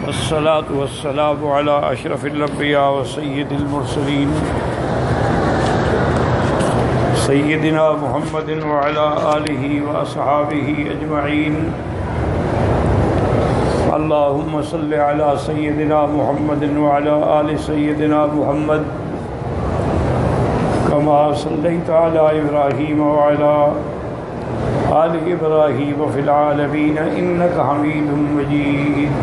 والصلاة والسلام على أشرف الأنبياء وسيد المرسلين سيدنا محمد وعلى آله وأصحابه أجمعين. اللهم صل على سيدنا محمد وعلى آل سيدنا محمد كما صليت على إبراهيم وعلى آل إبراهيم في العالمين إنك حميد مجيد.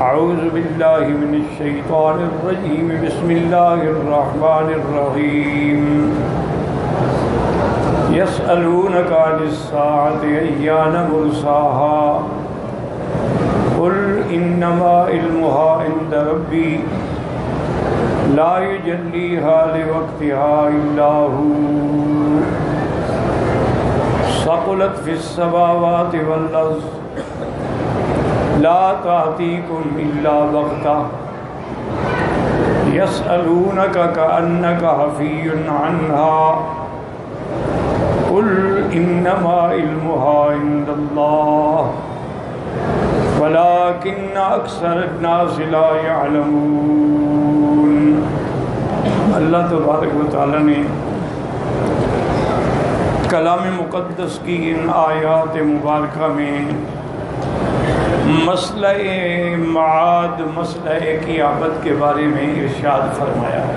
أعوذ بالله من الشيطان الرجيم. بسم الله الرحمن الرحيم. يسألونك عن الساعة أيان مرساها قل إنما علمها عند ربي لا يجليها لوقتها إلا هو ثقلت في السماوات والأرض لا تأتيكم إلا بغتة يسألونك كأنك حفي عنها قل إنما علمها عند الله ولكن أكثر الناس لا يعلمون. اللہ تبارک و تعالی نے کلام مقدس کی ان آیات مبارکہ میں مسئلہ معاد، مسئلہ قیامت کے بارے میں ارشاد فرمایا ہے.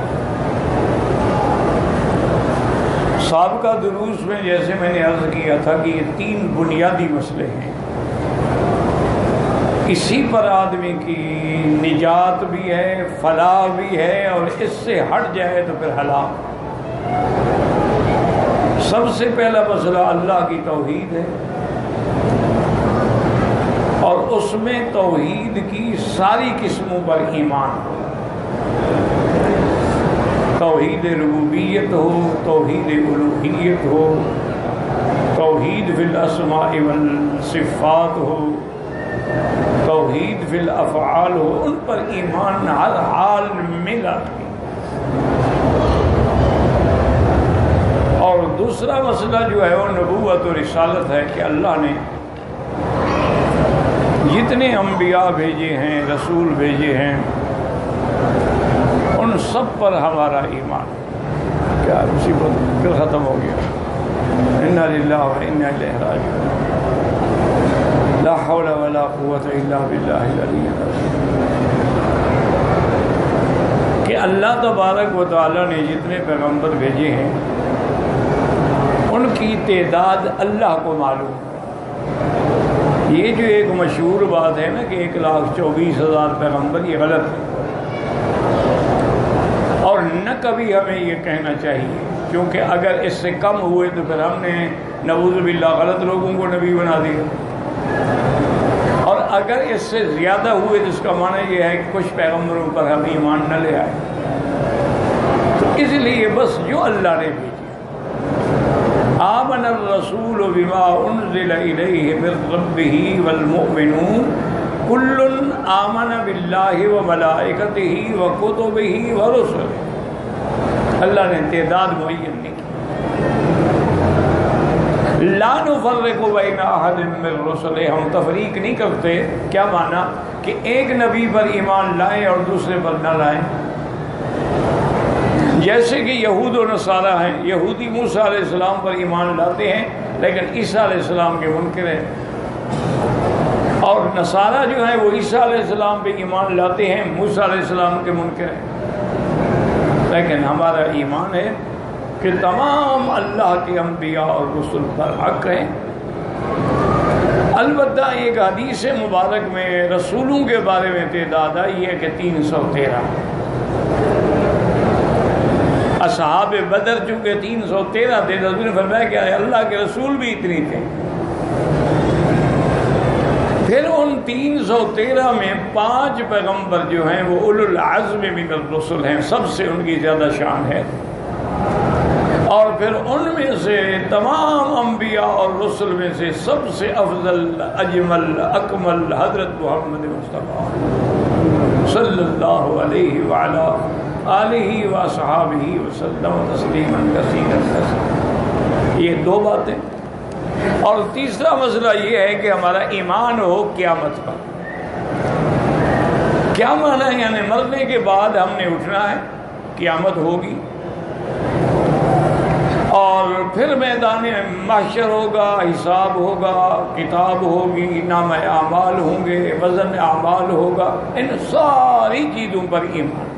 سابقہ دروس میں جیسے میں نے عرض کیا تھا کہ یہ تین بنیادی مسئلے ہیں. اسی پر آدمی کی نجات بھی ہے، فلاح بھی ہے، اور اس سے ہٹ جائے تو پھر ہلاک. سب سے پہلا مسئلہ اللہ کی توحید ہے، اور اس میں توحید کی ساری قسموں پر ایمان ہو. توحید ربوبیت ہو، توحید الوہیت ہو، توحید فی الاسماء والصفات ہو، توحید فی الافعال ہو، ان پر ایمان ہر حال میں لاتی. اور دوسرا مسئلہ جو ہے وہ نبوت و رسالت ہے کہ اللہ نے جتنے انبیاء بھیجے ہیں، رسول بھیجے ہیں، ان سب پر ہمارا ایمان. کیا مصیبت پھر ختم ہو گیا. انا للہ و انا الیہ راجعون. لا حول ولا قوة الا باللہ العلی العظیم. کہ اللہ تبارک و تعالی نے جتنے پیغمبر بھیجے ہیں ان کی تعداد اللہ کو معلوم. یہ جو ایک مشہور بات ہے نا کہ 1,24,000 پیغمبر، یہ غلط ہے، اور نہ کبھی ہمیں یہ کہنا چاہیے، کیونکہ اگر اس سے کم ہوئے تو پھر ہم نے نعوذ باللہ غلط لوگوں کو نبی بنا دیا، اور اگر اس سے زیادہ ہوئے تو اس کا معنی یہ ہے کہ کچھ پیغمبروں پر ہم ایمان نہ لے آئے. تو اس لیے بس جو اللہ نے بھیجی. آمن الرسول بما انزل الیہ من ربہ والمؤمنون کل آمن باللہ وملائکتہ وکتبہ ورسلہ. اللہ نے تعداد معین نہیں کی. لا نفرق بین احد من رسلہ، ہم تفریق نہیں کرتے. کیا معنی؟ کہ ایک نبی پر ایمان لائیں اور دوسرے پر نہ لائیں. جیسے کہ یہود و نصارہ ہیں، یہودی موسیٰ علیہ السلام پر ایمان لاتے ہیں لیکن عیسیٰ علیہ السلام کے منکر ہیں، اور نصارہ جو ہیں وہ عیسیٰ علیہ السلام پہ ایمان لاتے ہیں، موسیٰ علیہ السلام کے منکر ہیں. لیکن ہمارا ایمان ہے کہ تمام اللہ کے انبیاء اور رسل پر حق ہیں. البتہ ایک حدیث مبارک میں رسولوں کے بارے میں تعداد آئی ہے کہ 313. اصحاب بدر چونکہ 313 تھے، رسول نے فرمایا کہ اللہ کے رسول بھی اتنی تھے. پھر ان 313 میں 5 پیغمبر جو ہیں وہ اولو العزم من الرسل ہیں، سب سے ان کی زیادہ شان ہے. اور پھر ان میں سے تمام انبیاء اور رسل میں سے سب سے افضل، اجمل، اکمل حضرت محمد مصطفیٰ صلی اللہ علیہ وعلا آلہ وصحابہ وسلم تسلیما کثیرا. یہ دو باتیں اور تیسرا مسئلہ یہ ہے کہ ہمارا ایمان ہو قیامت پر۔ کیا معنی ہے؟ یعنی مرنے کے بعد ہم نے اٹھنا ہے، قیامت ہوگی، اور پھر میدان محشر ہوگا، حساب ہوگا، کتاب ہوگی، نامہ اعمال ہوں گے، وزن اعمال ہوگا، ان ساری چیزوں پر ایمان۔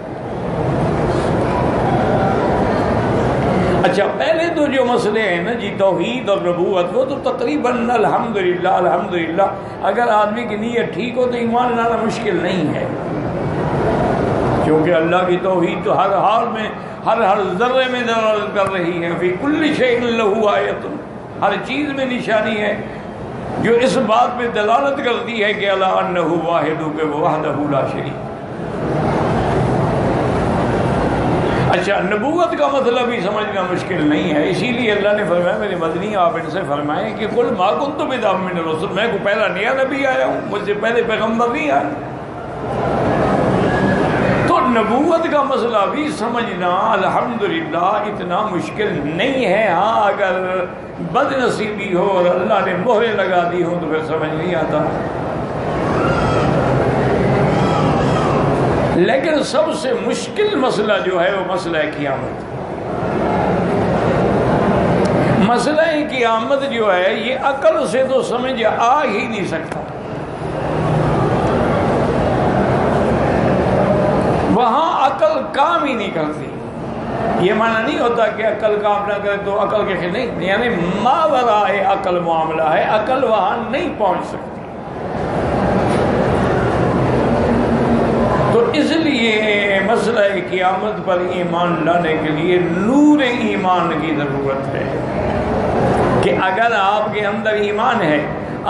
اچھا، پہلے تو جو مسئلے ہیں نا جی، توحید اور نبوت، وہ تو تقریباً الحمدللہ اگر آدمی کی نیت ٹھیک ہو تو ایمان لانا مشکل نہیں ہے، کیونکہ اللہ کی توحید تو ہر حال میں، ہر ذرے میں دلالت کر رہی ہے، فی کل شیء لہ آیۃ، ہر چیز میں نشانی ہے جو اس بات پہ دلالت کرتی ہے کہ الا انہ واحد، کہ وہ وحدہ لا شریک۔ اچھا، نبوت کا مطلب بھی سمجھنا مشکل نہیں ہے، اسی لیے اللہ نے فرمایا میرے مدنی آپ ان سے فرمائیں کہ قل ما کنت بدعا من الرسل، میں کوئی پہلا نیا نبی آیا ہوں، مجھ سے پہلے پیغمبر نہیں آیا۔ تو نبوت کا مسئلہ بھی سمجھنا الحمدللہ اتنا مشکل نہیں ہے، ہاں اگر بد نصیبی ہو اور اللہ نے مہریں لگا دی ہوں تو پھر سمجھ نہیں آتا۔ لیکن سب سے مشکل مسئلہ جو ہے وہ مسئلہ قیامت۔ مسئلہ قیامت جو ہے یہ عقل سے تو سمجھ آ ہی نہیں سکتا، وہاں عقل کام ہی نہیں کرتی۔ یہ معنی نہیں ہوتا کہ عقل کام نہ کرے تو عقل کے خلاف نہیں، یعنی ماورائے عقل معاملہ ہے، عقل وہاں نہیں پہنچ سکتی۔ تو اس لیے مسئلہ قیامت پر ایمان لانے کے لیے نور ایمان کی ضرورت ہے، کہ اگر آپ کے اندر ایمان ہے،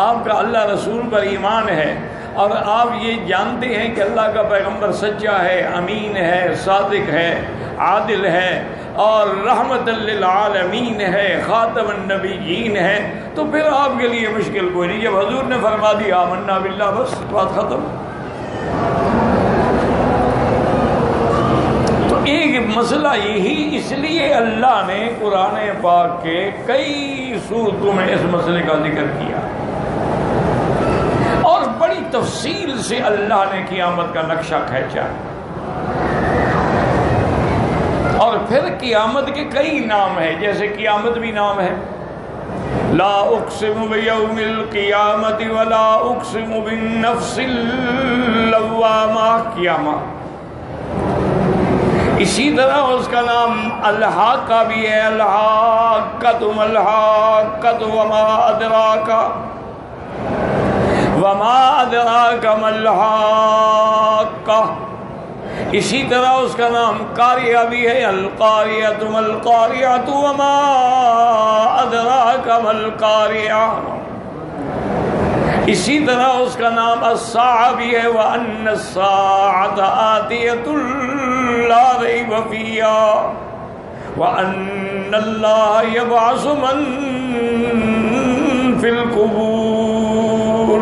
آپ کا اللہ رسول پر ایمان ہے، اور آپ یہ جانتے ہیں کہ اللہ کا پیغمبر سچا ہے، امین ہے، صادق ہے، عادل ہے، اور رحمت للعالمین ہے، خاتم النبیین ہے، تو پھر آپ کے لیے مشکل کوئی نہیں۔ جب حضور نے فرما دیا آمنا باللہ، بس بات ختم۔ ایک مسئلہ یہی، اس لیے اللہ نے قرآن پاک کے کئی سورتوں میں اس مسئلے کا ذکر کیا، اور بڑی تفصیل سے اللہ نے قیامت کا نقشہ کھینچا، اور پھر قیامت کے کئی نام ہیں، جیسے قیامت بھی نام ہے، لا اقسم بیوم القیامت ولا اقسم بالنفس اللوامہ، قیامت۔ اسی طرح اس کا نام الحاقہ بھی ہے، الحاقۃ ما الحاقۃ وما ادراک ما الحاقہ۔ اسی طرح اس کا نام قاریہ بھی ہے، القاریۃ ما القاریۃ وما ادراک ما القاریہ۔ اسی طرح اس کا نام الساعہ بھی ہے، وَأَنَّ السَّاعَةَ آتِيَةٌ لَا رَيْبَ فِيهَا وَأَنَّ اللَّهَ يَبْعَثُ مَن فِي الْقُبُورِ۔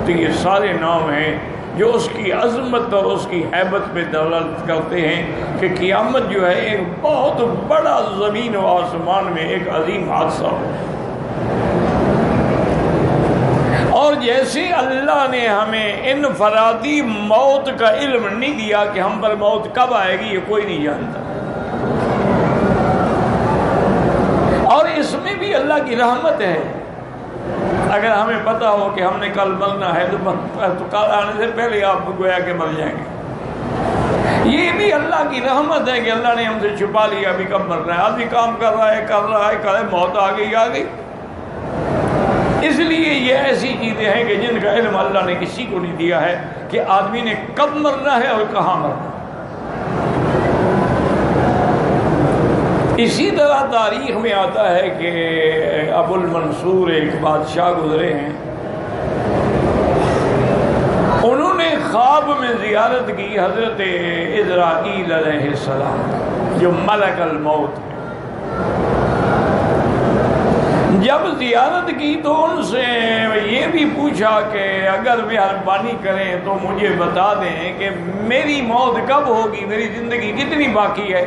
تو یہ سارے نام ہیں جو اس کی عظمت اور اس کی ہیبت پہ دلالت کرتے ہیں کہ قیامت جو ہے ایک بہت بڑا زمین و آسمان میں ایک عظیم حادثہ ہو۔ اور جیسے اللہ نے ہمیں انفرادی موت کا علم نہیں دیا کہ ہم پر موت کب آئے گی، یہ کوئی نہیں جانتا، اور اس میں بھی اللہ کی رحمت ہے۔ اگر ہمیں پتا ہو کہ ہم نے کل مرنا ہے تو کل آنے سے پہلے آپ گویا کہ مر جائیں گے، یہ بھی اللہ کی رحمت ہے کہ اللہ نے ہم سے چھپا لیا ابھی کب مرنا ہے۔ آدمی کام کر رہا ہے موت آ گئی۔ اس لیے یہ ایسی چیزیں ہیں کہ جن کا علم اللہ نے کسی کو نہیں دیا ہے کہ آدمی نے کب مرنا ہے اور کہاں مرنا ہے۔ اسی طرح تاریخ میں آتا ہے کہ ابو المنصور ایک بادشاہ گزرے ہیں، انہوں نے خواب میں زیارت کی حضرت عزرائیل علیہ السلام جو ملک الموت ہے۔ جب زیارت کی تو ان سے یہ بھی پوچھا کہ اگر مہربانی کریں تو مجھے بتا دیں کہ میری موت کب ہوگی، میری زندگی کتنی باقی ہے۔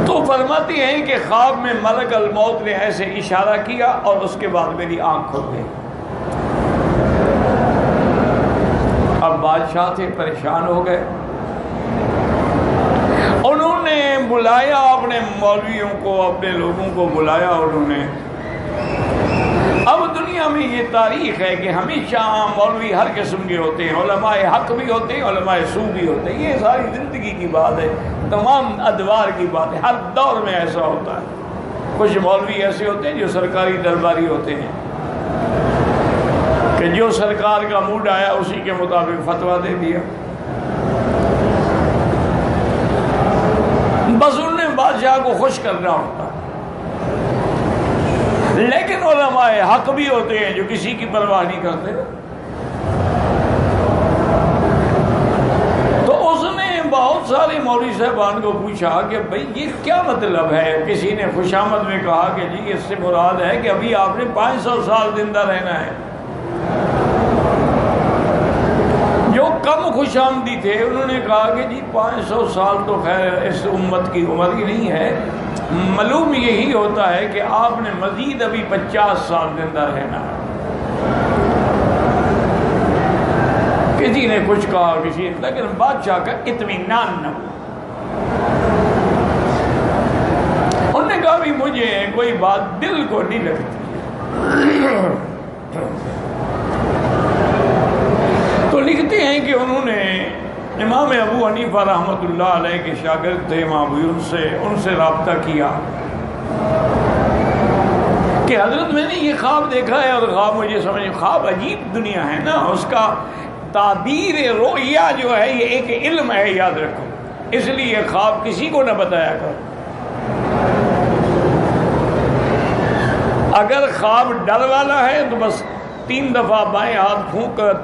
تو تو فرماتی ہیں کہ خواب میں ملک الموت نے ایسے اشارہ کیا اور اس کے بعد میری آنکھ کھل گئی۔ اب بادشاہ تھے، پریشان ہو گئے، انہوں نے بلایا اپنے مولویوں کو، اپنے لوگوں کو بلایا انہوں نے۔ اب دنیا میں یہ تاریخ ہے کہ ہمیشہ مولوی ہر قسم کے ہوتے ہیں، علماء حق بھی ہوتے ہیں، علماء سو بھی ہوتے ہیں، یہ ساری زندگی کی بات ہے، تمام ادوار کی بات ہے، ہر دور میں ایسا ہوتا ہے۔ کچھ مولوی ایسے ہوتے ہیں جو سرکاری درباری ہوتے ہیں کہ جو سرکار کا موڈ آیا اسی کے مطابق فتویٰ دے دیا، بس انہوں نے بادشاہ کو خوش کرنا ہوتا ہے۔ لیکن علماء حق بھی ہوتے ہیں جو کسی کی پرواہ نہیں کرتے۔ تو اس نے بہت سارے مولوی صاحبان کو پوچھا کہ بھئی یہ کیا مطلب ہے؟ کسی نے خوشامد میں کہا کہ جی اس سے مراد ہے کہ ابھی آپ نے 500 سال زندہ رہنا ہے۔ جو کم خوش آمدی تھے انہوں نے کہا کہ جی 500 سال تو خیر اس امت کی عمر ہی نہیں ہے، معلوم یہی ہوتا ہے کہ آپ نے مزید ابھی 50 سال زندہ رہنا ہے۔ کسی نے کچھ کہا، کسی نے، لیکن بادشاہ کا اطمینان نہ ہوا۔ انہوں نے کہا بھی مجھے کوئی بات دل کو نہیں لگتی۔ تو لکھتے ہیں کہ انہوں نے امام ابو حنیفہ رحمۃ اللہ علیہ کے شاگرد تھے امام ابو یونس، ان سے رابطہ کیا کہ حضرت میں نے یہ خواب دیکھا ہے، اور خواب مجھے سمجھ، خواب عجیب دنیا ہے نا، اس کا تعبیر رؤیا جو ہے یہ ایک علم ہے، یاد رکھو، اس لیے خواب کسی کو نہ بتایا کرو۔ اگر خواب ڈر والا ہے تو بس 3 دفعہ بائیں ہاتھ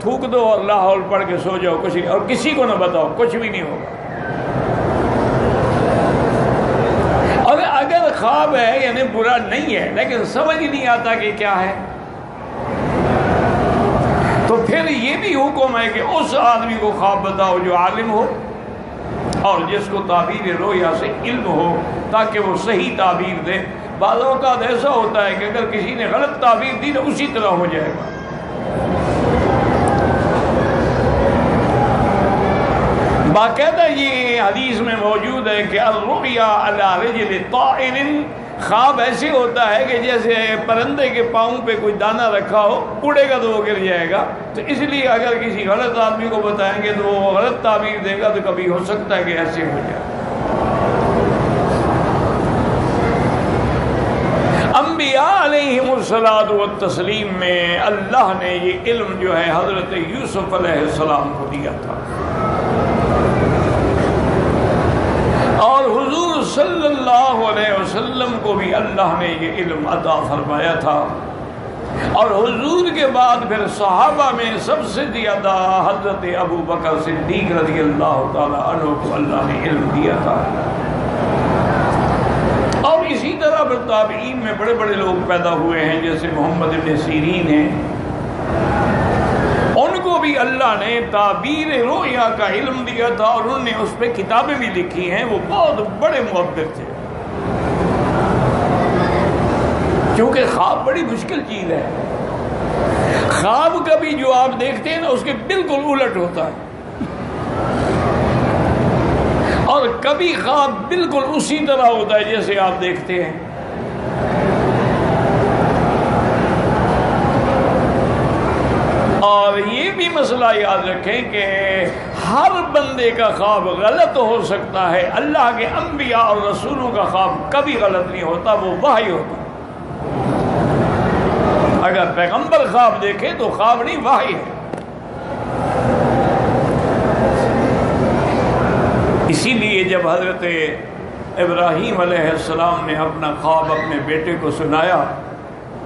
تھوک دو اور لا حول پڑھ کے سو جاؤ، اور کسی کو نہ بتاؤ، کچھ بھی نہیں ہوگا۔ اور اگر خواب ہے یعنی برا نہیں ہے لیکن سمجھ نہیں آتا کہ کیا ہے، تو پھر یہ بھی حکم ہے کہ اس آدمی کو خواب بتاؤ جو عالم ہو اور جس کو تعبیر رؤیا سے علم ہو، تاکہ وہ صحیح تعبیر دے۔ بعض اوقات ایسا ہوتا ہے کہ اگر کسی نے غلط تعبیر دی تو اسی طرح ہو جائے گا۔ باقاعدہ یہ حدیث میں موجود ہے کہ الرؤیا علی رجل طائر، خواب ایسے ہوتا ہے کہ جیسے پرندے کے پاؤں پہ کوئی دانہ رکھا ہو، اڑے گا تو وہ گر جائے گا۔ تو اس لیے اگر کسی غلط آدمی کو بتائیں گے تو وہ غلط تعبیر دے گا، تو کبھی ہو سکتا ہے کہ ایسے ہو جائے۔ انبیاء علیہم الصلاۃ والتسلیم میں اللہ نے یہ علم جو ہے حضرت یوسف علیہ السلام کو دیا تھا، اور حضور صلی اللہ علیہ وسلم کو بھی اللہ نے یہ علم عطا فرمایا تھا، اور حضور کے بعد پھر صحابہ میں سب سے زیادہ حضرت ابو بکر صدیق رضی اللہ تعالی عنہ کو اللہ نے علم دیا تھا۔ اور اسی طرح پھر تابعین میں بڑے بڑے لوگ پیدا ہوئے ہیں، جیسے محمد بن سیرین ہیں، ان کو بھی اللہ نے تعبیر رؤیا کا علم دیا تھا، اور انہوں نے اس پہ کتابیں بھی لکھی ہیں۔ وہ بہت بڑے معبر تھے، کیونکہ خواب بڑی مشکل چیز ہے۔ خواب کبھی جو آپ دیکھتے ہیں نا اس کے بالکل الٹ ہوتا ہے، اور کبھی خواب بالکل اسی طرح ہوتا ہے جیسے آپ دیکھتے ہیں۔ اور یہ بھی مسئلہ یاد رکھیں کہ ہر بندے کا خواب غلط ہو سکتا ہے، اللہ کے انبیاء اور رسولوں کا خواب کبھی غلط نہیں ہوتا، وہ وحی ہوتا۔ اگر پیغمبر خواب دیکھے تو خواب نہیں، وحی ہے۔ اسی لیے جب حضرت ابراہیم علیہ السلام نے اپنا خواب اپنے بیٹے کو سنایا،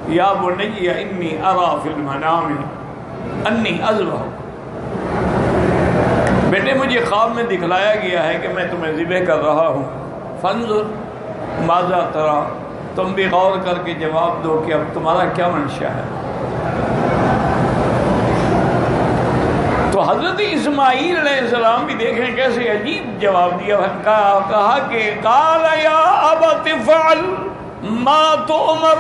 یا بنی انی اری فی المنام انی اذبح، بیٹے مجھے خواب میں دکھلایا گیا ہے کہ میں تمہیں ذبح کر رہا ہوں، فانظر ماذا تری، تم بھی غور کر کے جواب دو کہ اب تمہارا کیا منشا ہے۔ تو تو حضرت اسماعیل علیہ السلام بھی دیکھیں کیسے عجیب جواب دیا، کہا کہ قال یا ابت افعل ما تؤمر،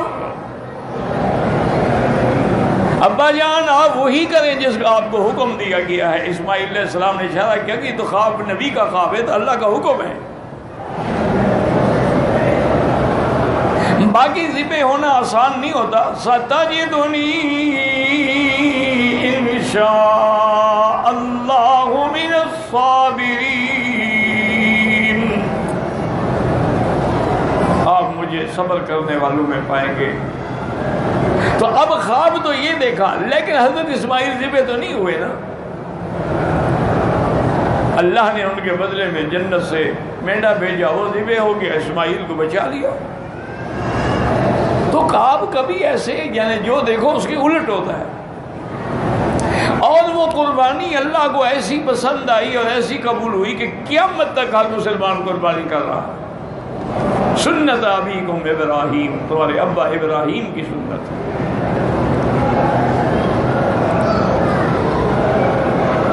ابا جان آپ وہی کریں جس کا آپ کو حکم دیا گیا ہے۔ اسماعیل علیہ السلام نے اشارہ کیا کہ تو خواب نبی کا خواب ہے، تو اللہ کا حکم ہے۔ باقی ذبح ہونا آسان نہیں ہوتا۔ ستجدنی انشاء اللہ من الصابرین، آپ مجھے صبر کرنے والوں میں پائیں گے۔ تو اب خواب تو یہ دیکھا، لیکن حضرت اسماعیل ذبح تو نہیں ہوئے نا۔ اللہ نے ان کے بدلے میں جنت سے مینڈا بھیجا، وہ ذبح ہو گیا، اسماعیل کو بچا لیا۔ تو خواب کبھی ایسے یعنی جو دیکھو اس کی الٹ ہوتا ہے، اور وہ قربانی اللہ کو ایسی پسند آئی اور ایسی قبول ہوئی کہ قیامت تک ہر مسلمان قربانی کر رہا۔ سنت ابیکم ابراہیم، تمہارے ابا ابراہیم کی سنت ہے۔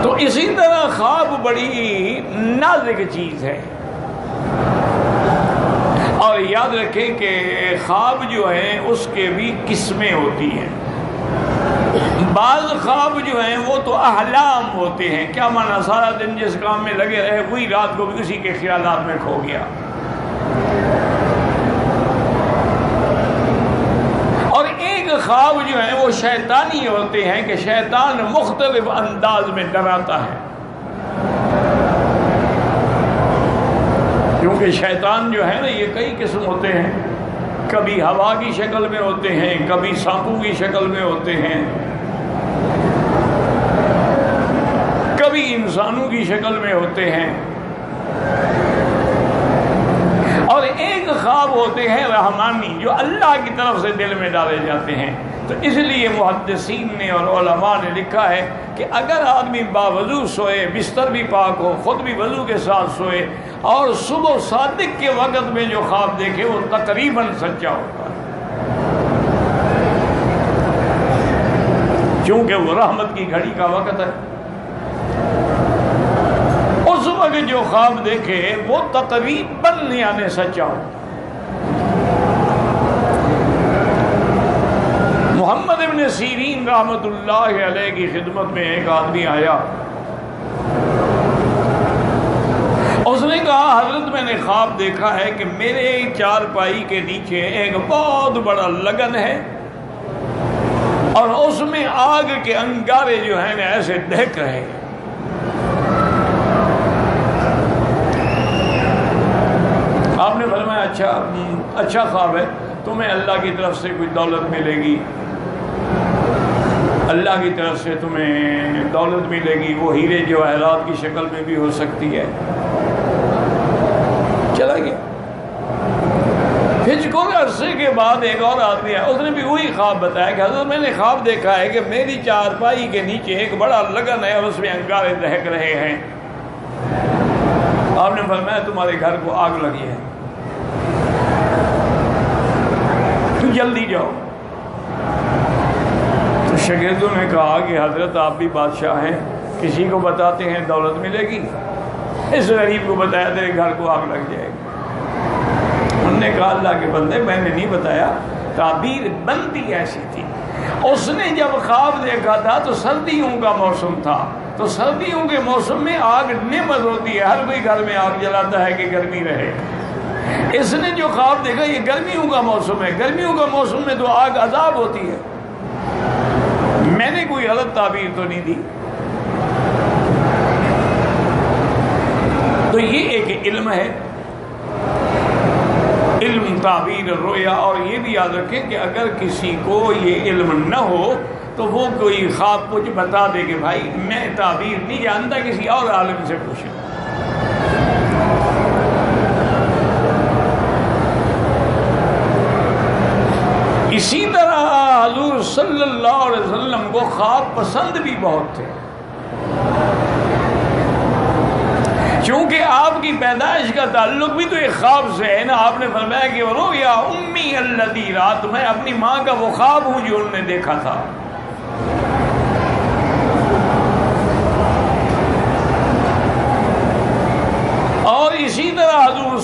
تو اسی طرح خواب بڑی نازک چیز ہے، اور یاد رکھیں کہ خواب جو ہیں اس کے بھی قسمیں ہوتی ہیں۔ بعض خواب جو ہیں وہ تو احلام ہوتے ہیں، کیا معنی؟ سارا دن جس کام میں لگے رہے وہی رات کو بھی اسی کے خیالات میں کھو گیا۔ اور ایک خواب جو ہیں وہ شیطانی ہوتے ہیں کہ شیطان مختلف انداز میں ڈراتا ہے، کیونکہ شیطان جو ہے نا یہ کئی قسم ہوتے ہیں، کبھی ہوا کی شکل میں ہوتے ہیں، کبھی سانپوں کی شکل میں ہوتے ہیں، کبھی انسانوں کی شکل میں ہوتے ہیں، اور ایک خواب ہوتے ہیں رحمانی جو اللہ کی طرف سے دل میں ڈالے جاتے ہیں۔ تو اس لیے محدثین نے اور علماء نے لکھا ہے کہ اگر آدمی باوضو سوئے، بستر بھی پاک ہو، خود بھی وضو کے ساتھ سوئے، اور صبح صادق کے وقت میں جو خواب دیکھے وہ تقریباً سچا ہوتا ہے، کیونکہ وہ رحمت کی گھڑی کا وقت ہے۔ اس وقت جو خواب دیکھے وہ تقریباً یعنی سچا ہوتا ہے۔ محمد ابن سیرین رحمت اللہ علیہ کی خدمت میں ایک آدمی آیا، اس نے کہا حضرت میں نے خواب دیکھا ہے کہ میرے چارپائی کے نیچے ایک بہت بڑا لگن ہے، اور اس میں آگ کے انگارے جو ہیں ایسے دہک رہے ہیں۔ آپ نے فرمایا اچھا خواب ہے، تمہیں اللہ کی طرف سے کوئی دولت ملے گی، اللہ کی طرف سے تمہیں دولت ملے گی، وہ ہیرے جواہرات کی شکل میں بھی ہو سکتی ہے۔ چلا گیا۔ پھر کچھ عرصے کے بعد ایک اور آدمی ہے، اس نے بھی وہی خواب بتایا کہ حضرت میں نے خواب دیکھا ہے کہ میری چارپائی کے نیچے ایک بڑا لگن ہے اور اس میں انگارے دہک رہے ہیں۔ آپ نے فرمایا تمہارے گھر کو آگ لگی ہے، تو جلدی جاؤ۔ تو شاگردوں نے کہا کہ حضرت آپ بھی بادشاہ ہیں، کسی کو بتاتے ہیں دولت ملے گی، اس غریب کو بتایا تیرے گھر کو آگ لگ جائے گی۔ انہوں نے کہا اللہ کے بندے میں نے نہیں بتایا، تعبیر بنتی ایسی تھی۔ اس نے جب خواب دیکھا تھا تو سردیوں کا موسم تھا، تو سردیوں کے موسم میں آگ نعمت ہوتی ہے، ہر کوئی گھر میں آگ جلاتا ہے کہ گرمی رہے۔ اس نے جو خواب دیکھا یہ گرمیوں کا موسم ہے، گرمیوں کا موسم میں تو آگ عذاب ہوتی ہے۔ میں نے کوئی غلط تعبیر تو نہیں دی۔ تو یہ ایک علم ہے، علم تعبیر رویا۔ اور یہ بھی یاد رکھیں کہ اگر کسی کو یہ علم نہ ہو تو وہ کوئی خواب کچھ بتا دے کہ بھائی میں تعبیر نہیں جانتا، کسی اور عالم سے پوچھیں۔ اسی طرح حضور صلی اللہ علیہ وسلم کو خواب پسند بھی بہت تھے، چونکہ آپ کی پیدائش کا تعلق بھی تو ایک خواب سے ہے نا۔ آپ نے فرمایا کہ رؤیا امی الذی رات، میں اپنی ماں کا وہ خواب ہوں جو انہوں نے دیکھا تھا۔ اسی طرح حضور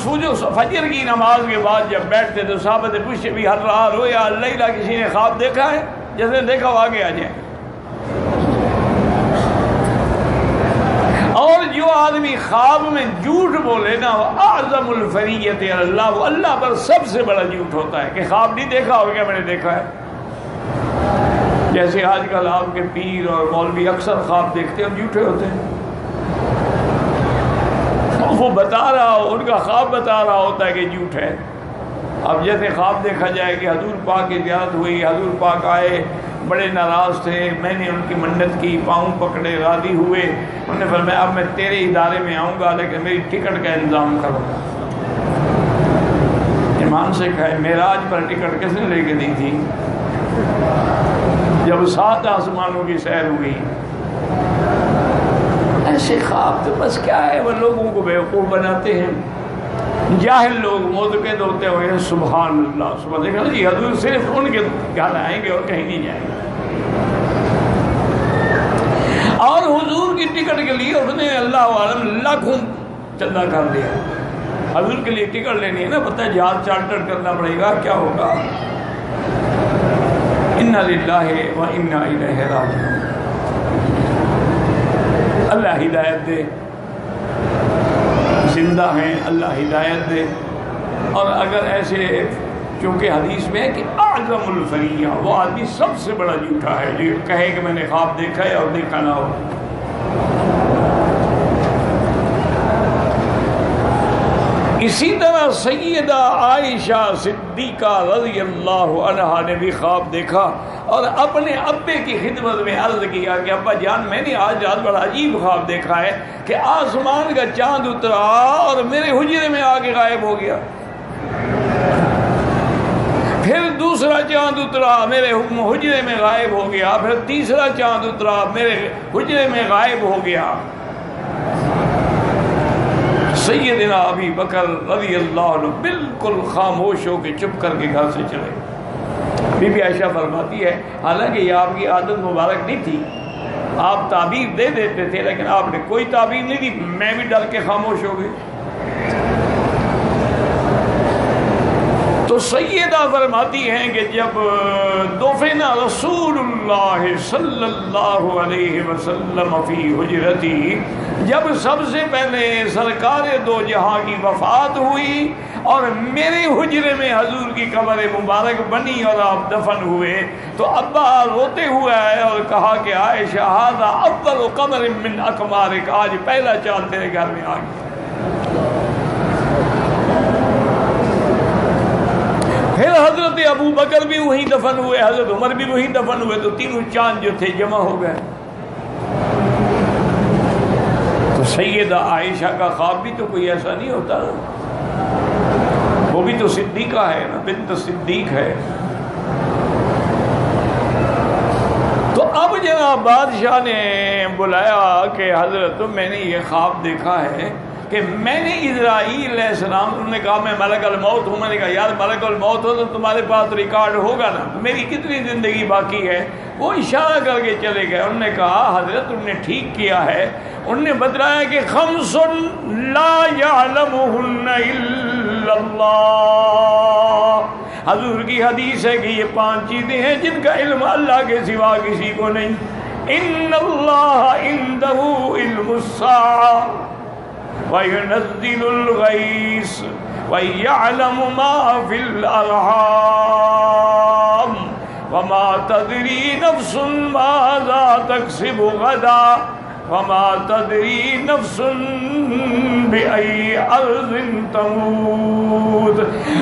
فجر کی نماز کے بعد جب بیٹھتے تو صحابہ سے پوچھتے بھی ہر رات رویا اللہ کسی نے خواب دیکھا ہے؟ جیسے دیکھا وہ آگے آ جائیں. اور جو آدمی خواب میں جھوٹ بولے نا وہ اعظم الفریت اللہ، وہ اللہ پر سب سے بڑا جھوٹ ہوتا ہے کہ خواب نہیں دیکھا اور کیا میں نے دیکھا ہے. جیسے آج کل آپ کے پیر اور مولوی اکثر خواب دیکھتے ہیں اور جھوٹے ہوتے ہیں. وہ بتا رہا ہو، ان کا خواب بتا رہا ہوتا ہے کہ جھوٹ ہے. اب جیسے خواب دیکھا جائے کہ حضور پاک کی زیارت ہوئی، حضور پاک آئے، بڑے ناراض تھے، میں نے ان کی منت کی، پاؤں پکڑے، راضی ہوئے. انہوں نے فرمایا اب میں تیرے ادارے میں آؤں گا لیکن میری ٹکٹ کا انتظام کرو. ایمان سے کہے معراج پر ٹکٹ کس نے لے کے دی تھی؟ جب 7 آسمانوں کی سیر ہوئی. ایسے خواب تو بس کیا ہے، وہ لوگوں کو بیوقوف بناتے ہیں. جاہل لوگ معتقد ہوتے ہوئے سبحان اللہ سبحان اللہ، جی حضور صرف ان کے گھر آئیں گے اور کہیں نہیں جائیں گے. اور حضور کی ٹکٹ کے لیے اس نے اللہ عالم لاکھوں چندہ کر دیا. حضور کے لیے ٹکٹ لینی ہے نا، پتہ ہے جہاز چارٹر کرنا پڑے گا، کیا ہوگا. انا للہ و انا الیہ راجعون. اللہ ہدایت دے، زندہ ہیں، اللہ ہدایت دے. اور اگر ایسے، چونکہ حدیث میں ہے کہ اعظم الفریہ، وہ آدمی سب سے بڑا جھوٹا ہے جو کہے کہ میں نے خواب دیکھا ہے اور دیکھا نہ ہو. اسی طرح سیدہ عائشہ صدیقہ رضی اللہ عنہا نے بھی خواب دیکھا اور اپنے ابے کی خدمت میں عرض کیا کہ ابا جان میں نے آج رات بڑا عجیب خواب دیکھا ہے کہ آسمان کا چاند اترا اور میرے حجرے میں آ کے غائب ہو گیا. پھر دوسرا چاند اترا میرے حجرے میں غائب ہو گیا. پھر تیسرا چاند اترا میرے حجرے میں غائب ہو گیا. سیدنا ابی بکر رضی اللہ عنہ بالکل خاموش ہو کے چپ کر کے گھر سے چلے. بی بی عائشہ فرماتی ہے حالانکہ یہ آپ کی عادت مبارک نہیں تھی، آپ تعبیر دے دیتے تھے لیکن آپ نے کوئی تعبیر نہیں دی، میں بھی ڈر کے خاموش ہو گئی. تو سیدہ فرماتی ہیں کہ جب دفن رسول اللہ صلی اللہ علیہ وسلم فی حجرتی، جب سب سے پہلے سرکار دو جہاں کی وفات ہوئی اور میرے حجرے میں حضور کی قبر مبارک بنی اور آپ دفن ہوئے، تو ابا روتے ہوئے آئے اور کہا کہ عائشہ ھذا اول قمر من اقمارک، آج پہلا چاند تیرے گھر میں آ گیا. پھر حضرت ابو بکر بھی وہیں دفن ہوئے، حضرت عمر بھی وہیں دفن ہوئے، تو تینوں چاند جو تھے جمع ہو گئے. تو سیدہ عائشہ کا خواب بھی تو کوئی ایسا نہیں ہوتا، وہ بھی تو صدیقہ ہے نا، بنت صدیق ہے. تو اب جناب بادشاہ نے بلایا کہ حضرت میں نے یہ خواب دیکھا ہے کہ میں نے اسرائیل علیہ السلام، انہوں نے کہا میں ملک الموت ہوں. میں نے کہا یار ملک الموت ہو تو تمہارے پاس ریکارڈ ہوگا نا، میری کتنی زندگی باقی ہے. وہ اشارہ کر کے چلے گئے. انہوں نے کہا حضرت تم نے ٹھیک کیا ہے. انہوں نے بتلایا کہ خمس لا یعلمہن الا اللہ. حضور کی حدیث ہے کہ یہ 5 چیزیں ہیں جن کا علم اللہ کے سوا کسی کو نہیں. ان اللہ عندہ علم الساعہ وَيُنَزِّلُ الْغَيْثَ وَيَعْلَمُ مَا فِي الْأَرْحَامِ وَمَا تَدْرِي نَفْسٌ مَاذَا تَكْسِبُ غَدًا وَمَا تَدْرِي نَفْسٌ بِأَيِّ أَرْضٍ تَمُوتُ.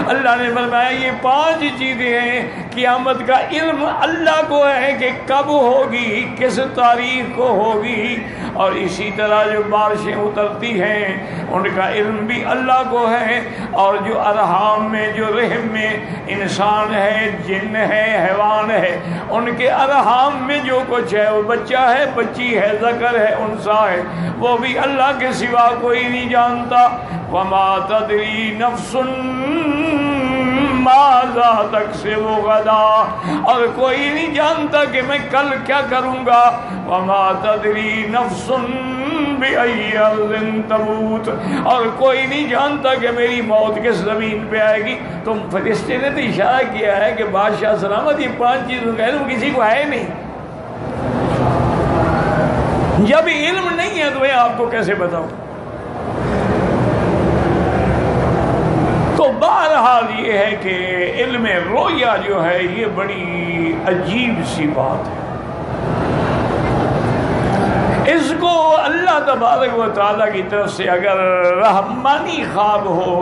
اللہ نے فرمایا یہ 5 چیزیں ہیں، قیامت کا علم اللہ کو ہے کہ کب ہوگی، کس تاریخ کو ہوگی. اور اسی طرح جو بارشیں اترتی ہیں ان کا علم بھی اللہ کو ہے. اور جو ارحام میں، جو رحم میں انسان ہے، جن ہے، حیوان ہے، ان کے ارحام میں جو کچھ ہے، وہ بچہ ہے، بچی ہے، ذکر ہے، انثى ہے، وہ بھی اللہ کے سوا کوئی نہیں جانتا. وما تدری نفس ماذا تکسب غدا، اور کوئی نہیں جانتا کہ میں کل کیا کروں گا. وما تدری نفس بأي أرض تموت، اور کوئی نہیں جانتا کہ میری موت کس زمین پہ آئے گی. تم فرشتے نے تو اشارہ کیا ہے کہ بادشاہ سلامت یہ 5 چیزوں کا علم کسی کو ہے نہیں. جب علم نہیں ہے تو میں آپ کو کیسے بتاؤں؟ تو بہرحال یہ ہے کہ علم رویا جو ہے یہ بڑی عجیب سی بات ہے. اس کو اللہ تبارک و تعالیٰ کی طرف سے اگر رحمانی خواب ہو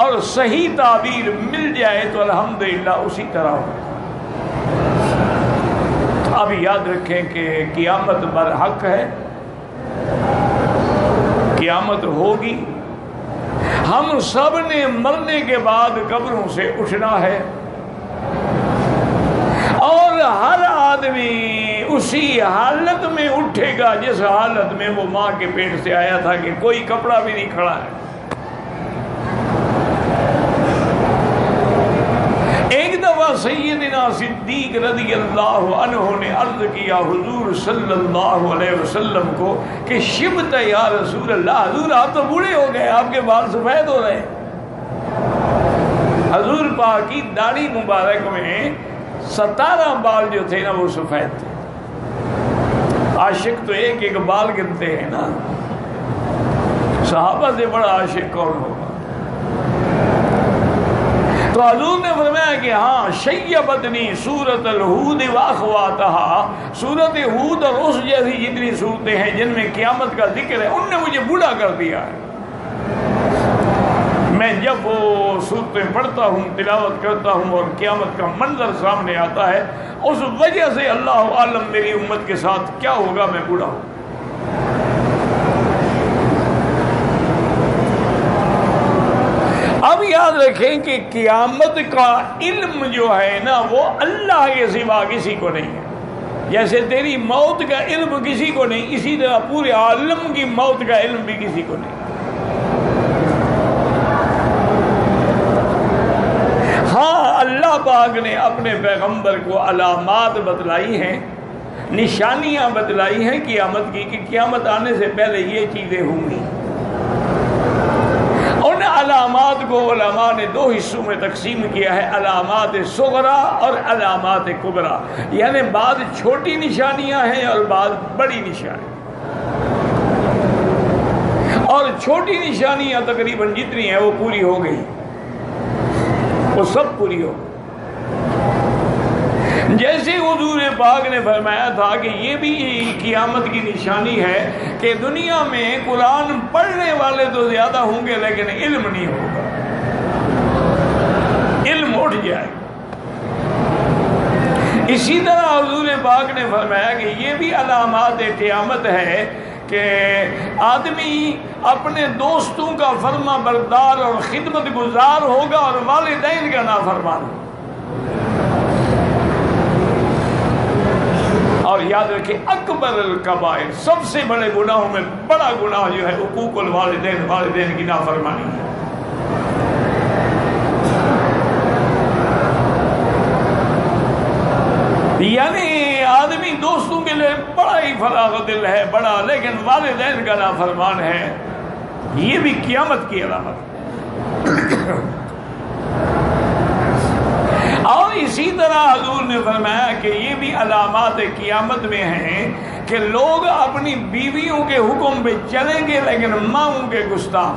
اور صحیح تعبیر مل جائے تو الحمدللہ اسی طرح ہو. اب یاد رکھیں کہ قیامت برحق ہے، قیامت ہوگی. ہم سب نے مرنے کے بعد قبروں سے اٹھنا ہے، اور ہر آدمی اسی حالت میں اٹھے گا جس حالت میں وہ ماں کے پیٹ سے آیا تھا، کہ کوئی کپڑا بھی نہیں کھڑا ہے. ایک دفعہ سیدنا صدیق رضی اللہ عنہ نے عرض کیا حضور صلی اللہ علیہ وسلم کو کہ شبت یا رسول اللہ، حضور آپ تو بوڑھے ہو گئے، آپ کے بال سفید ہو رہے ہیں. حضور پاک کی داڑھی مبارک میں 17 بال جو تھے نا وہ سفید تھے. عاشق تو ایک ایک بال گنتے ہیں نا، صحابہ سے بڑا عاشق کون ہوگا؟ تو حضور نے فرمایا کہ ہاں شیبتنی سورۃ الہود واخواتہا، سورۃ ہود اور اس جیسی جتنی صورتیں ہیں جن میں قیامت کا ذکر ہے ان نے مجھے بوڑھا کر دیا ہے. میں جب وہ صورتیں پڑھتا ہوں، تلاوت کرتا ہوں اور قیامت کا منظر سامنے آتا ہے، اس وجہ سے اللہ عالم میری امت کے ساتھ کیا ہوگا، میں بوڑھا ہوں. اب یاد رکھیں کہ قیامت کا علم جو ہے نا وہ اللہ کے سوا کسی کو نہیں ہے. جیسے تیری موت کا علم کسی کو نہیں، اسی طرح پورے عالم کی موت کا علم بھی کسی کو نہیں. ہاں اللہ پاک نے اپنے پیغمبر کو علامات بتلائی ہیں، نشانیاں بتلائی ہیں قیامت کی، کہ قیامت آنے سے پہلے یہ چیزیں ہوں گی. ان علامات کو علماء نے 2 حصوں میں تقسیم کیا ہے، علامات صغرا اور علامات کبرا. یعنی بعض چھوٹی نشانیاں ہیں اور بعض بڑی نشانیاں. اور چھوٹی نشانیاں تقریباً جتنی ہیں وہ پوری ہو گئی، وہ سب پوری ہو گئی. جیسے حضور پاک نے فرمایا تھا کہ یہ بھی قیامت کی نشانی ہے کہ دنیا میں قرآن پڑھنے والے تو زیادہ ہوں گے لیکن علم نہیں ہوگا، علم اٹھ جائے گا. اسی طرح حضور پاک نے فرمایا کہ یہ بھی علامات قیامت ہے کہ آدمی اپنے دوستوں کا فرما بردار اور خدمت گزار ہوگا اور والدین کا نافرمان ہوگا. اور یاد رکھیں اکبر الکبائر، سب سے بڑے گناہوں میں بڑا گناہ جو ہے حقوق الوالدین، والدین کی نافرمانی ہے. یعنی آدمی دوستوں کے لیے بڑا ہی فراغ دل ہے بڑا، لیکن والدین کا نافرمان ہے. یہ بھی قیامت کی علامت. اور اسی طرح حضور نے فرمایا کہ یہ بھی علامات قیامت میں ہیں کہ لوگ اپنی بیویوں کے حکم پہ چلیں گے لیکن ماؤں کے گستاخ.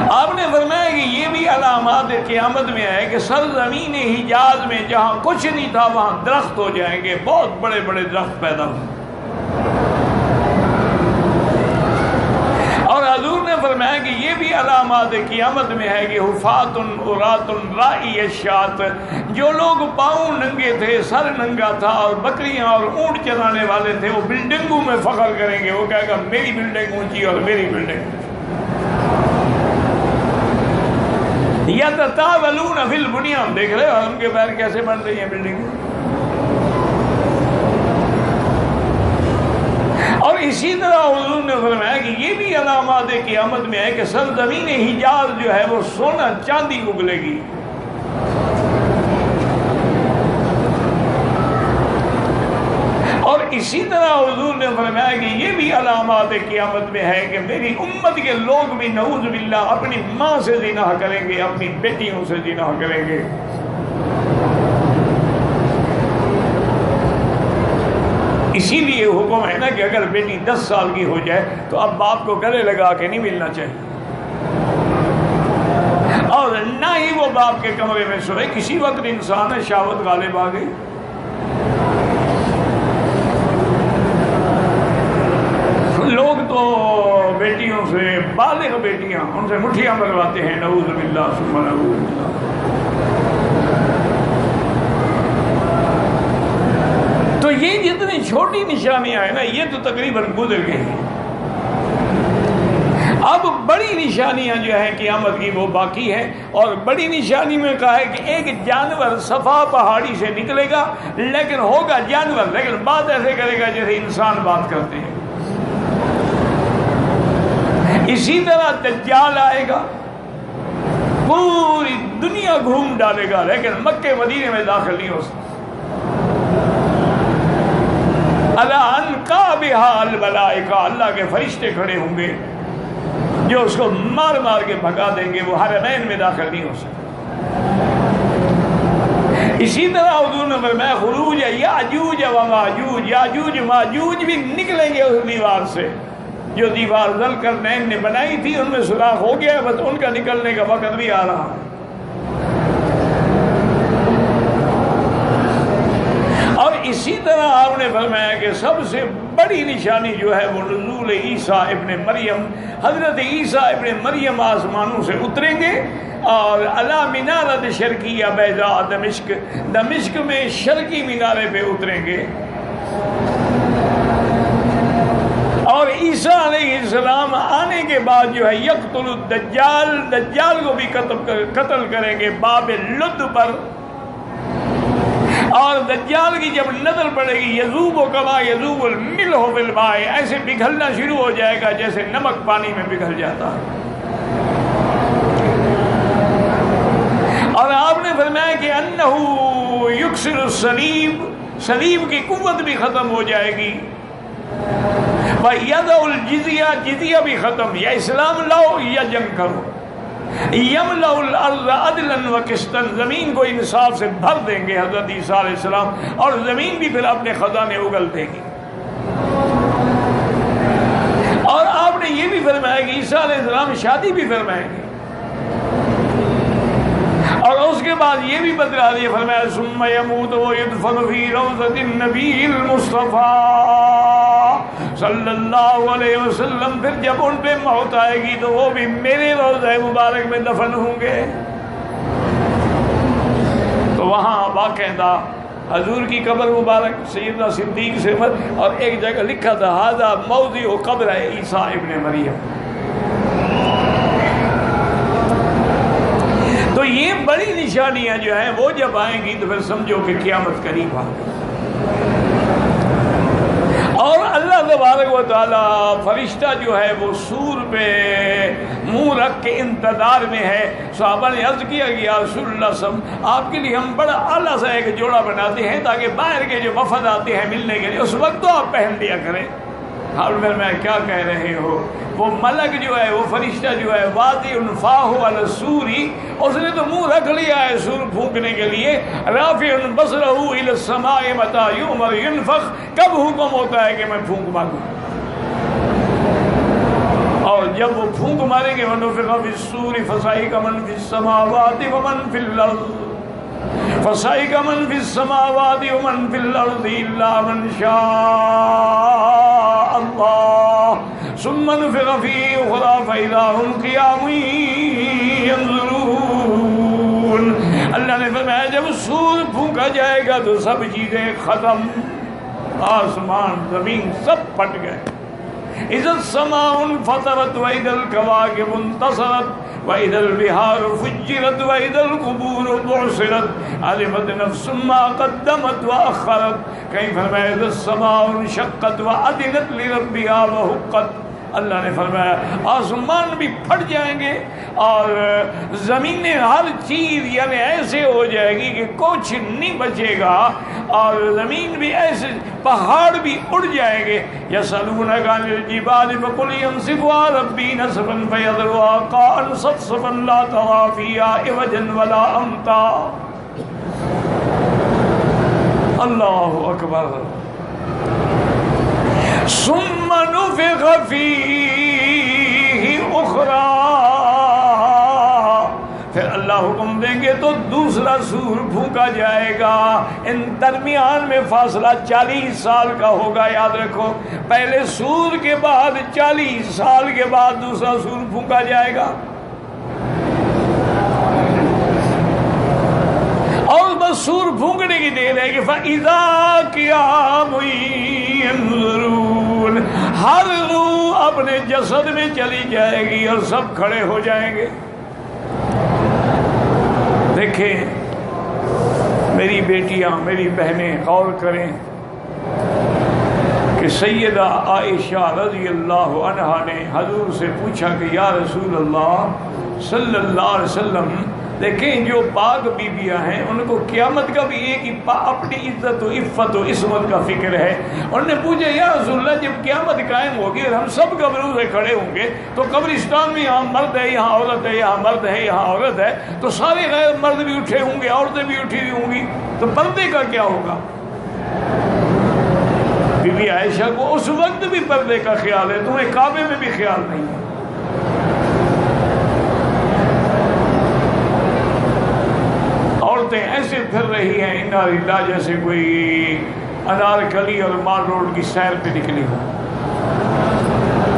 آپ نے فرمایا کہ یہ بھی علامات قیامت میں ہے کہ سرزمین حجاز میں جہاں کچھ نہیں تھا وہاں درخت ہو جائیں گے، بہت بڑے بڑے درخت پیدا ہوں. اور حضور نے فرمایا کہ یہ بھی علامات قیامت میں ہے کہ حفاۃ عراۃ راعی الشاۃ، جو لوگ پاؤں ننگے تھے، سر ننگا تھا اور بکریاں اور اونٹ چرانے والے تھے، وہ بلڈنگوں میں فخر کریں گے. وہ کہے گا میری بلڈنگ اونچی اور میری بلڈنگ. یتطاولون فی البنیان، دیکھ رہے ہو ان کے پیر کیسے بن رہی ہیں بلڈنگیں. اور اسی طرح حضور نے فرمایا کہ یہ بھی علامات قیامت میں ہے کہ سرزمین حجاز جو ہے وہ سونا چاندی اگلے گی. اسی طرح حضور نے فرمایا کہ یہ بھی علامات قیامت میں ہے کہ میری امت کے لوگ بھی نعوذ باللہ اپنی ماں سے زنا کریں گے، اپنی بیٹیوں سے زنا کریں گے۔ اسی لیے حکم ہے نا کہ اگر بیٹی 10 سال کی ہو جائے تو اب باپ کو گلے لگا کے نہیں ملنا چاہیے، اور نہ ہی وہ باپ کے کمرے میں سوئے۔ کسی وقت انسان ہے شہوت غالب آ گئی، لوگ تو بیٹیوں سے، بالغ بیٹیاں ان سے مٹھیاں مرواتے ہیں، نعوذ باللہ ثم نعوذ باللہ۔ تو یہ جتنی چھوٹی نشانیاں ہیں نا یہ تو تقریباً گزر گئی ہیں۔ اب بڑی نشانیاں جو ہیں قیامت کی وہ باقی ہیں، اور بڑی نشانی میں کہا ہے کہ ایک جانور صفا پہاڑی سے نکلے گا، لیکن ہوگا جانور، لیکن بات ایسے کرے گا جیسے انسان بات کرتے ہیں۔ اسی طرح دجال آئے گا، پوری دنیا گھوم ڈالے گا، لیکن مکے مدینے میں داخل نہیں ہو سکتا۔ الملائکہ، اللہ کے فرشتے کھڑے ہوں گے جو اس کو مار مار کے بھگا دیں گے، وہ حرمین میں داخل نہیں ہو سکتا۔ اسی طرح حضور نے فرمایا خروج یاجوج و ماجوج، یاجوج ماجوج بھی نکلیں گے اس دیوار سے، جو دیوار ذوالقرنین نے بنائی تھی ان میں سوراخ ہو گیا، بس ان کا نکلنے کا وقت بھی آ رہا ہے۔ اور اسی طرح آپ نے فرمایا کہ سب سے بڑی نشانی جو ہے وہ نزول عیسیٰ ابن مریم، حضرت عیسیٰ ابن مریم آسمانوں سے اتریں گے اور علی منارۃ شرقیہ بیضاء دمشق، دمشق میں شرقی مینارے پہ اتریں گے، اور عیسیٰ علیہ السلام آنے کے بعد جو ہے یقتل الدجال، دجال کو بھی قتل کریں گے باب لد پر، اور دجال کی جب نظر پڑے گی یذوب کما یذوب الملح فی الماء، ایسے پگھلنا شروع ہو جائے گا جیسے نمک پانی میں پگھل جاتا ہے۔ اور آپ نے فرمایا کہ انہ یکسر الصلیب، صلیب کی قوت بھی ختم ہو جائے گی، وَيَدَعُ الْجِزْيَةَ، جزیہ بھی ختم، یا اسلام لاؤ یا جنگ کرو، یملأ الارض عدلا وقسطا، زمین کو انصاف سے بھر دیں گے حضرت عیسیٰ علیہ السلام، اور زمین بھی پھر اپنے خزانے اگل دے گی۔ اور آپ نے یہ بھی فرمایا کہ عیسیٰ علیہ السلام شادی بھی فرمائیں گے، اور اس کے بعد یہ بھی بتلا دیا، فرمایا ثم يموت ويدفن في روضة النبي المصطفى صلی اللہ علیہ وسلم، پھر جب ان پہ موت آئے گی تو وہ بھی میرے روضہ مبارک میں دفن ہوں گے۔ تو وہاں باقاعدہ حضور کی قبر مبارک سیدنا صدیق سے اور ایک جگہ لکھا تھا ھذا موضع قبر عیسیٰ ابن مریم۔ تو یہ بڑی نشانیاں جو ہیں وہ جب آئیں گی تو پھر سمجھو کہ قیامت قریب آ گئی۔ اور اللہ تبارک و تعالیٰ فرشتہ جو ہے وہ سور پہ منہ رکھ کے انتظار میں ہے۔ صحابہ نے عرض کیا کہ یا رسول اللہ صلی اللہ علیہ وسلم، آپ کے لیے ہم بڑا اعلیٰ سا ایک جوڑا بناتے ہیں تاکہ باہر کے جو وفد آتے ہیں ملنے کے لیے اس وقت تو آپ پہن لیا کریں۔ میں کیا کہہ رہے ہو، وہ ملک جو ہے، وہ فرشتہ جو ہے واضع فاہ علی السور، اس نے تو منہ رکھ لیا ہے سور پھونکنے کے لیے، رافع بصرہ الی السماء متی یؤمر ینفخ، کب حکم ہوتا ہے کہ میں پھونک ماروں، اور جب وہ پھونک ماریں گے ونفخ فی الصور فصعق من فی السماوات ومن فی الارض، فصعق من فی السماوات ومن فی الارض الا من شاء اللہ ثم نفخ فیہ اخری فاذا هم قیام ینظرون۔ اللہ نے فرمایا جب سور پھونکا جائے گا تو سب چیزیں ختم، آسمان زمین سب پھٹ گئے۔ اذا السماء انفطرت واذا الكواكب انتصرت واذا البحار فجرت واذا القبور بعثرت علمت نفس ما قدمت واخرت۔ کہیں فرمایا اذا السماء انشقت واذنت لربها وحقت، اللہ نے فرمایا آسمان بھی پھٹ جائیں گے اور زمینیں ہر چیز یعنی ایسے ہو جائے گی کہ کچھ نہیں بچے گا، اور زمین بھی ایسے، پہاڑ بھی اڑ جائیں گے۔ یسألونک عن الجبال فقل ينسفها ربی نسفا فیذرها قاعا صفصفا لا ترى فیہا عوجا ولا امتا۔ اللہ اکبر۔ ثم نفخ فیہ اخری، پھر اللہ حکم دیں گے تو دوسرا سور پھونکا جائے گا۔ ان درمیان میں فاصلہ 40 سال کا ہوگا، یاد رکھو، پہلے سور کے بعد 40 سال کے بعد دوسرا سور پھونکا جائے گا، اور بس سور پھونکنے کی دیر ہے کہ فَإِذَا قِيَامٌ يَنظُرُونَ، ہر روح اپنے جسد میں چلی جائے گی اور سب کھڑے ہو جائیں گے۔ دیکھیں میری بیٹیاں، میری بہنیں، غور کریں کہ سیدہ عائشہ رضی اللہ عنہا نے حضور سے پوچھا کہ یا رسول اللہ صلی اللہ علیہ وسلم، دیکھیں جو پاک بیویاں ہیں ان کو قیامت کا بھی ایک ہی اپنی عزت و عفت و عصمت کا فکر ہے۔ انہوں نے پوچھا یا رسول اللہ جب قیامت قائم ہوگی اور ہم سب قبروں سے کھڑے ہوں گے تو قبرستان میں یہاں مرد ہے، یہاں عورت ہے، یہاں مرد ہے، یہاں عورت ہے، تو سارے غیر مرد بھی اٹھے ہوں گے، عورتیں بھی اٹھی ہوئی ہوں گی، تو پردے کا کیا ہوگا؟ بی بی عائشہ کو اس وقت بھی پردے کا خیال ہے، تمہیں کعبے میں بھی خیال نہیں ہے۔ عورتیں ایسے پھر رہی ہیں انا للہ جیسے کوئی انارکلی اور مال روڈ کی سیر پہ نکلی ہو،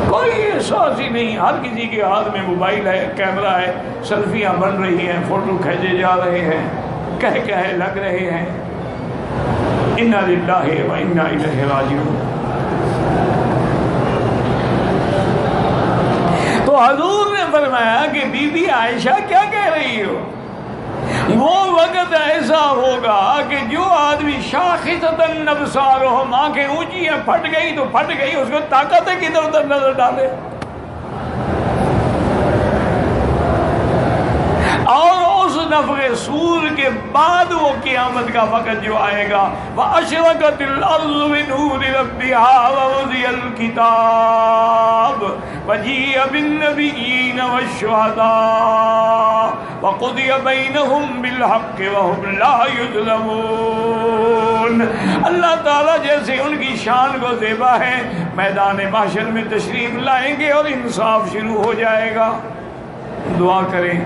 کوئی احساس ہی نہیں، ہر کسی کے ہاتھ میں موبائل ہے، کیمرہ ہے، سیلفیاں بن رہی ہیں، فوٹو کھینچے جا رہے ہیں، کہے لگ رہے ہیں۔ انا للہ و انا الیہ راجعون۔ تو حضور نے فرمایا کہ بی بی عائشہ کیا کہہ رہی ہو؟ وہ وقت ایسا ہوگا کہ جو آدمی شاخصتاً ابصارہم، آنکھیں اونچی ہیں، پھٹ گئی تو پھٹ گئی، اس کو طاقت ہے کہ ادھر ادھر نظر ڈالے، اور اس نفخ صور کے بعد وہ قیامت کا وقت جو آئے گا، وَأَشْرَقَتِ الْأَرْضُ بِنُورِ رَبِّهَا وَوُضِعَ الْكِتَابُ وَجِيءَ بِالنَّبِيِّينَ وَالشُّهَدَاءِ وَقُضِيَ بَيْنَهُم بِالْحَقِّ وَهُمْ لَا يُظْلَمُونَ۔ اللہ تعالیٰ جیسے ان کی شان کو زیبا ہے، میدان محشر میں تشریف لائیں گے اور انصاف شروع ہو جائے گا۔ دعا کریں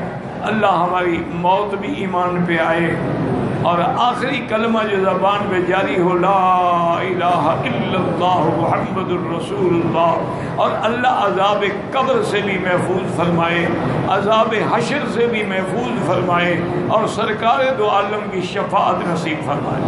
اللہ ہماری موت بھی ایمان پہ آئے اور آخری کلمہ جو زبان پہ جاری ہو لا الہ الا اللہ محمد الرسول اللہ، اور اللہ عذاب قبر سے بھی محفوظ فرمائے، عذاب حشر سے بھی محفوظ فرمائے، اور سرکار دو عالم کی شفاعت نصیب فرمائے۔